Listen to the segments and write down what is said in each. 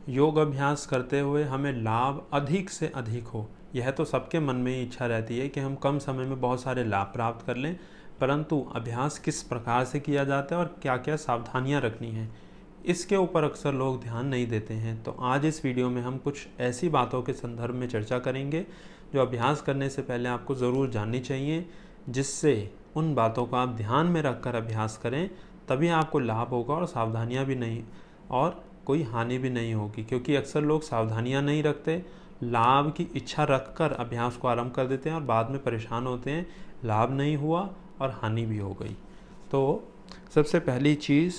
योग अभ्यास करते हुए हमें लाभ अधिक से अधिक हो, यह तो सबके मन में ही इच्छा रहती है कि हम कम समय में बहुत सारे लाभ प्राप्त कर लें, परंतु अभ्यास किस प्रकार से किया जाता है और क्या क्या सावधानियां रखनी हैं, इसके ऊपर अक्सर लोग ध्यान नहीं देते हैं। तो आज इस वीडियो में हम कुछ ऐसी बातों के संदर्भ में चर्चा करेंगे जो अभ्यास करने से पहले आपको ज़रूर जाननी चाहिए, जिससे उन बातों को आप ध्यान में रखकर अभ्यास करें, तभी आपको लाभ होगा और सावधानियां भी नहीं और कोई हानि भी नहीं होगी। क्योंकि अक्सर लोग सावधानियां नहीं रखते, लाभ की इच्छा रखकर अभ्यास को आरंभ कर देते हैं और बाद में परेशान होते हैं, लाभ नहीं हुआ और हानि भी हो गई। तो सबसे पहली चीज़,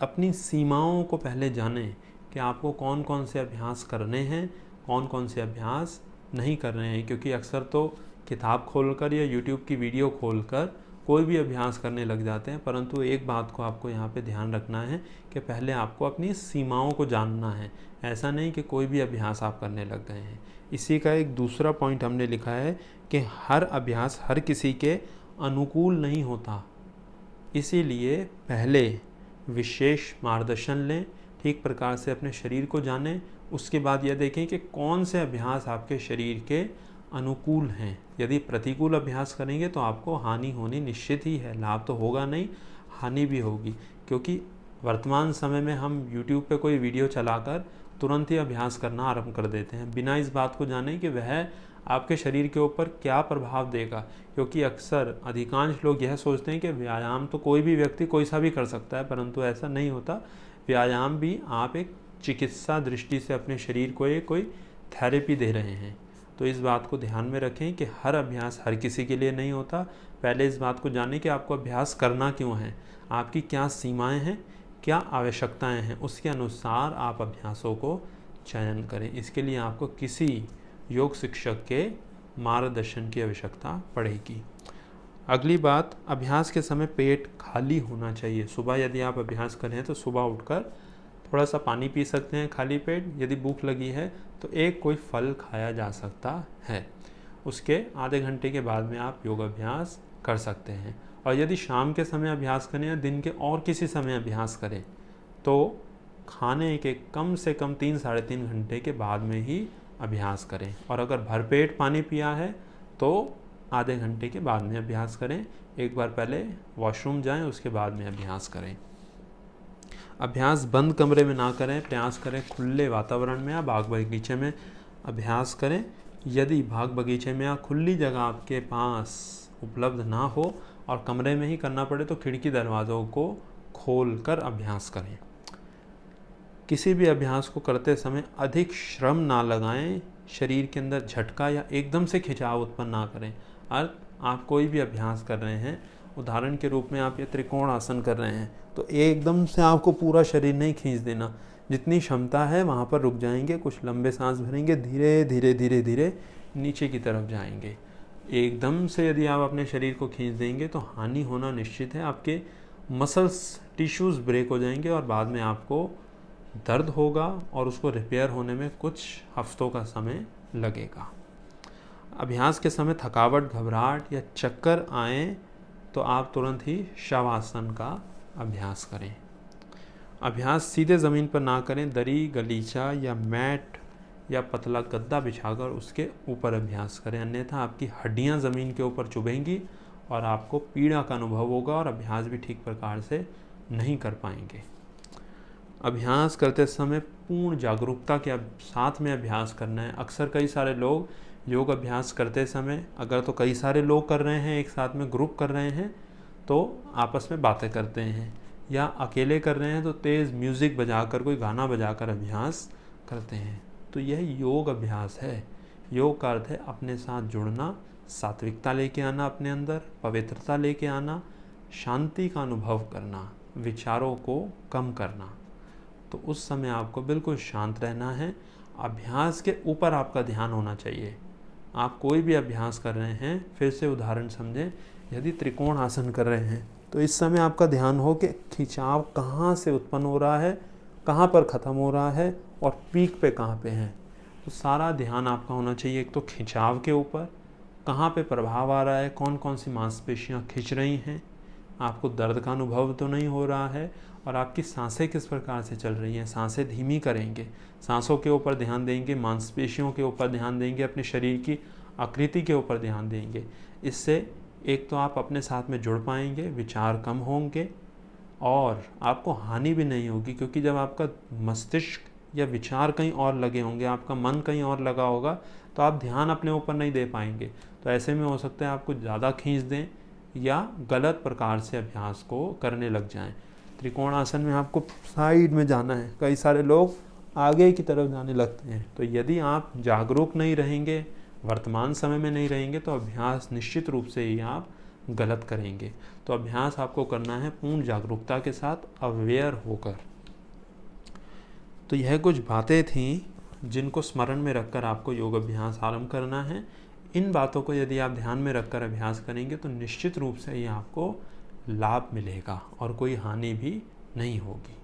अपनी सीमाओं को पहले जानें कि आपको कौन कौन से अभ्यास करने हैं, कौन कौन से अभ्यास नहीं कर रहे हैं। क्योंकि अक्सर तो किताब खोलकर या यूट्यूब की वीडियो खोलकर कोई भी अभ्यास करने लग जाते हैं, परंतु एक बात को आपको यहाँ पे ध्यान रखना है कि पहले आपको अपनी सीमाओं को जानना है। ऐसा नहीं कि कोई भी अभ्यास आप करने लग गए हैं। इसी का एक दूसरा पॉइंट हमने लिखा है कि हर अभ्यास हर किसी के अनुकूल नहीं होता, इसीलिए पहले विशेष मार्गदर्शन लें, ठीक प्रकार से अपने शरीर को जानें, उसके बाद यह देखें कि कौन से अभ्यास आपके शरीर के अनुकूल हैं। यदि प्रतिकूल अभ्यास करेंगे तो आपको हानि होनी निश्चित ही है, लाभ तो होगा नहीं, हानि भी होगी। क्योंकि वर्तमान समय में हम YouTube पे कोई वीडियो चलाकर तुरंत ही अभ्यास करना आरंभ कर देते हैं, बिना इस बात को जाने कि वह आपके शरीर के ऊपर क्या प्रभाव देगा। क्योंकि अक्सर अधिकांश लोग यह सोचते हैं कि व्यायाम तो कोई भी व्यक्ति कोई सा भी कर सकता है, परंतु ऐसा नहीं होता। व्यायाम भी आप एक चिकित्सा दृष्टि से अपने शरीर को एक कोई थेरेपी दे रहे हैं। तो इस बात को ध्यान में रखें कि हर अभ्यास हर किसी के लिए नहीं होता। पहले इस बात को जानें कि आपको अभ्यास करना क्यों है, आपकी क्या सीमाएं हैं, क्या आवश्यकताएं हैं, उसके अनुसार आप अभ्यासों को चयन करें। इसके लिए आपको किसी योग शिक्षक के मार्गदर्शन की आवश्यकता पड़ेगी। अगली बात, अभ्यास के समय पेट खाली होना चाहिए। सुबह यदि आप अभ्यास करें तो सुबह उठकर थोड़ा सा पानी पी सकते हैं खाली पेट। यदि भूख लगी है तो एक कोई फल खाया जा सकता है। उसके आधे घंटे के बाद में आप योग अभ्यास कर सकते हैं। और यदि शाम के समय अभ्यास करें या दिन के और किसी समय अभ्यास करें तो खाने के कम से कम 3-3.5 घंटे के बाद में ही अभ्यास करें। और अगर भरपेट पानी पिया है तो आधे घंटे के बाद में अभ्यास करें। एक बार पहले वॉशरूम जाएं, उसके बाद में अभ्यास करें। अभ्यास बंद कमरे में ना करें, प्रयास करें खुले वातावरण में या बाग बगीचे में अभ्यास करें। यदि बाग बगीचे में या खुली जगह आपके पास उपलब्ध ना हो और कमरे में ही करना पड़े तो खिड़की दरवाज़ों को खोल कर अभ्यास करें। किसी भी अभ्यास को करते समय अधिक श्रम ना लगाएं, शरीर के अंदर झटका या एकदम से खिंचाव उत्पन्न ना करें। आप कोई भी अभ्यास कर रहे हैं, उदाहरण के रूप में आप ये त्रिकोण आसन कर रहे हैं, तो एकदम से आपको पूरा शरीर नहीं खींच देना, जितनी क्षमता है वहाँ पर रुक जाएंगे, कुछ लंबे सांस भरेंगे, धीरे धीरे धीरे धीरे नीचे की तरफ जाएंगे। एकदम से यदि आप अपने शरीर को खींच देंगे तो हानि होना निश्चित है, आपके मसल्स टिश्यूज़ ब्रेक हो जाएंगे और बाद में आपको दर्द होगा और उसको रिपेयर होने में कुछ हफ्तों का समय लगेगा। अभ्यास के समय थकावट, घबराहट या चक्कर आए तो आप तुरंत ही शवासन का अभ्यास करें। अभ्यास सीधे ज़मीन पर ना करें, दरी, गलीचा या मैट या पतला गद्दा बिछाकर उसके ऊपर अभ्यास करें, अन्यथा आपकी हड्डियां ज़मीन के ऊपर चुभेंगी और आपको पीड़ा का अनुभव होगा और अभ्यास भी ठीक प्रकार से नहीं कर पाएंगे। अभ्यास करते समय पूर्ण जागरूकता के साथ में अभ्यास करना है। अक्सर कई सारे लोग योग अभ्यास करते समय, अगर तो कई सारे लोग कर रहे हैं, एक साथ में ग्रुप कर रहे हैं, तो आपस में बातें करते हैं, या अकेले कर रहे हैं तो तेज़ म्यूज़िक बजाकर, कोई गाना बजाकर अभ्यास करते हैं। तो यह योग अभ्यास है। योग का अर्थ है अपने साथ जुड़ना, सात्विकता लेके आना अपने अंदर, पवित्रता लेके आना, शांति का अनुभव करना, विचारों को कम करना। तो उस समय आपको बिल्कुल शांत रहना है। अभ्यास के ऊपर आपका ध्यान होना चाहिए। आप कोई भी अभ्यास कर रहे हैं, फिर से उदाहरण समझें, यदि त्रिकोण आसन कर रहे हैं तो इस समय आपका ध्यान हो कि खिंचाव कहाँ से उत्पन्न हो रहा है, कहाँ पर ख़त्म हो रहा है और पीक पे कहाँ पे है। तो सारा ध्यान आपका होना चाहिए एक तो खिंचाव के ऊपर, कहाँ पे प्रभाव आ रहा है, कौन कौन सी मांसपेशियाँ खिंच रही हैं, आपको दर्द का अनुभव तो नहीं हो रहा है, और आपकी सांसें किस प्रकार से चल रही हैं। सांसें धीमी करेंगे, सांसों के ऊपर ध्यान देंगे, मांसपेशियों के ऊपर ध्यान देंगे, अपने शरीर की आकृति के ऊपर ध्यान देंगे। इससे एक तो आप अपने साथ में जुड़ पाएंगे, विचार कम होंगे और आपको हानि भी नहीं होगी, क्योंकि जब आपका मस्तिष्क या विचार कहीं और लगे होंगे, आपका मन कहीं और लगा होगा, तो आप ध्यान अपने ऊपर नहीं दे पाएंगे। तो ऐसे में हो सकता है आपको ज़्यादा खींच दें या गलत प्रकार से अभ्यास को करने लग जाएं। त्रिकोणासन में आपको साइड में जाना है, कई सारे लोग आगे की तरफ जाने लगते हैं। तो यदि आप जागरूक नहीं रहेंगे, वर्तमान समय में नहीं रहेंगे, तो अभ्यास निश्चित रूप से ही आप गलत करेंगे। तो अभ्यास आपको करना है पूर्ण जागरूकता के साथ, अवेयर होकर। तो यह कुछ बातें थीं जिनको स्मरण में रखकर आपको योग अभ्यास आरंभ करना है। इन बातों को यदि आप ध्यान में रखकर अभ्यास करेंगे तो निश्चित रूप से ही आपको लाभ मिलेगा और कोई हानि भी नहीं होगी।